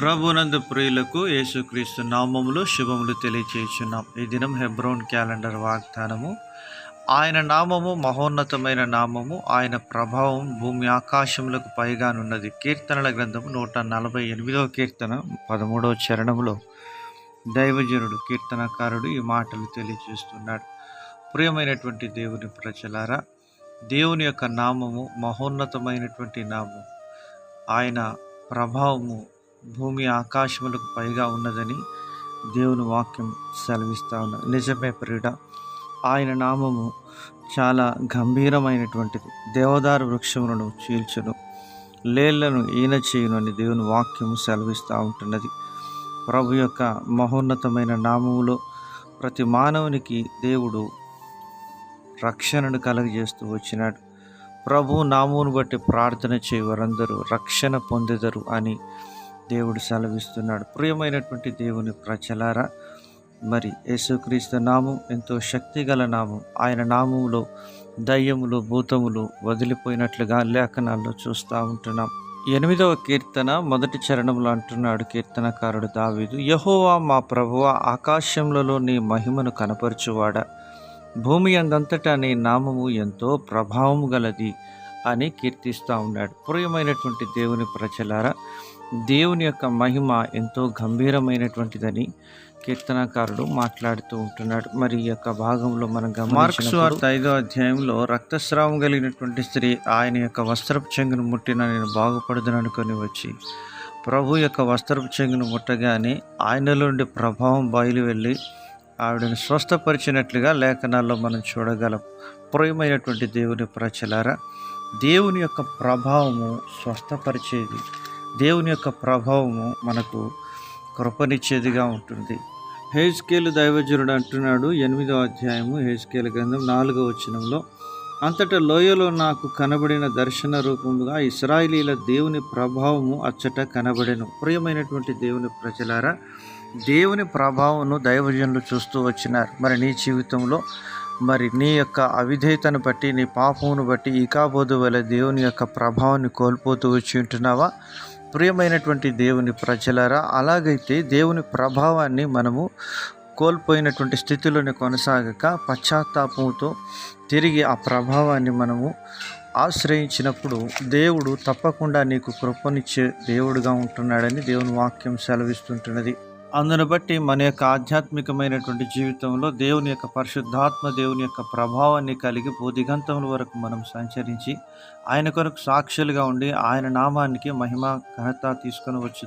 ప్రభునందు ప్రియులకు యేసుక్రీస్తు నామములో శుభములు తెలియచేయుచున్నాం. ఈ దినం హెబ్రోన్ క్యాలెండర్ వాగ్దానము. ఆయన నామము మహోన్నతమైన నామము, ఆయన ప్రభావం భూమి ఆకాశములకు పైగానున్నది. కీర్తనల గ్రంథము 148వ కీర్తన 13వ చరణములో దైవజనుడు కీర్తనకారుడు ఈ మాటలు తెలియజేస్తున్నాడు. ప్రియమైనటువంటి దేవుని ప్రజలారా, దేవుని యొక్క నామము మహోన్నతమైనటువంటి నామము. ఆయన ప్రభావము భూమి ఆకాశములకు పైగా ఉన్నదని దేవుని వాక్యం సెలవిస్తూ ఉన్నది. నిజమే ప్రియుడా, ఆయన నామము చాలా గంభీరమైనటువంటిది. దేవదారు వృక్షములను చీల్చును, లేళ్లను ఈన చేయును అని దేవుని వాక్యము సెలవిస్తూ ఉంటున్నది. ప్రభు యొక్క మహోన్నతమైన నామములో ప్రతి మానవునికి దేవుడు రక్షణను కలుగజేస్తూ వచ్చినాడు. ప్రభు నామమును బట్టి ప్రార్థన చేయవారందరూ రక్షణ పొందెదరు అని దేవుడు సెలవిస్తున్నాడు. ప్రియమైనటువంటి దేవుని ప్రజలారా, మరి యేసుక్రీస్తు నామం ఎంతో శక్తిగల నామం. ఆయన నామములో దయ్యములు భూతములు వదిలిపోయినట్లుగా లేఖనాల్లో చూస్తూ ఉంటున్నాం. 8వ కీర్తన 1వ చరణంలో అంటున్నాడు కీర్తనకారుడు దావీదు, యెహోవా మా ప్రభువా, ఆకాశములలో నీ మహిమను కనపరచువాడా, భూమి అందంతటా నీ నామము ఎంతో ప్రభావము గలది అని కీర్తిస్తూ ఉన్నాడు. ప్రియమైనటువంటి దేవుని ప్రజలారా, దేవుని యొక్క మహిమ ఎంతో గంభీరమైనటువంటిదని కీర్తనకారుడు మాట్లాడుతూ ఉంటున్నాడు. మరి ఈ యొక్క భాగంలో మనం మార్కు సువార్త 5వ అధ్యాయంలో రక్తస్రావం కలిగినటువంటి స్త్రీ ఆయన యొక్క వస్త్రపు చెంగును ముట్టిన నేను బాగుపడదును అనుకొని వచ్చి ప్రభు యొక్క వస్త్రపు చెంగును ముట్టగానే ఆయనలో నుండి ప్రభావం బయలు వెళ్ళి ఆవిడను స్వస్థపరిచినట్లుగా లేఖనాల్లో మనం చూడగలం. ప్రియమైనటువంటి దేవుని ప్రజలారా, దేవుని యొక్క ప్రభావము స్వస్థపరిచేది. దేవుని యొక్క ప్రభావము మనకు కృపనిచ్చేదిగా ఉంటుంది. హెజ్కేలు దైవజనుడు అంటున్నాడు 8వ అధ్యాయము హెజ్కేలు గ్రంథం 4వ వచనంలో, అంతటా లోయలో నాకు కనబడిన దర్శన రూపముగా ఇశ్రాయేలీల దేవుని ప్రభావము అచ్చట కనబడెను. ప్రియమైనటువంటి దేవుని ప్రజలారా, దేవుని ప్రభావమును దైవజనులు చూస్తూ వచ్చినారు. మరి నీ జీవితంలో మరి నీ యొక్క అవిధేయతను బట్టి, నీ పాపమును బట్టి ఈకాబోధు వలె దేవుని యొక్క ప్రభావాన్ని కోల్పోతూ వచ్చి ఉంటున్నావా? ప్రియమైనటువంటి దేవుని ప్రజలారా, అలాగైతే దేవుని ప్రభావాన్ని మనము కోల్పోయినటువంటి స్థితిలోనే కొనసాగక పశ్చాత్తాపంతో తిరిగి ఆ ప్రభావాన్ని మనము ఆశ్రయించినప్పుడు దేవుడు తప్పకుండా నీకు కృపనిచ్చే దేవుడుగా ఉంటున్నాడని దేవుని వాక్యం సెలవిస్తుంటున్నది. అందును బట్టి మన యొక్క ఆధ్యాత్మికమైనటువంటి జీవితంలో దేవుని యొక్క పరిశుద్ధాత్మ దేవుని యొక్క ప్రభావాన్ని కలిగి భూదిగంతముల వరకు మనం సంచరించి ఆయన కొరకు సాక్షులుగా ఉండి ఆయన నామానికి మహిమ ఘనత తీసుకొని వచ్చు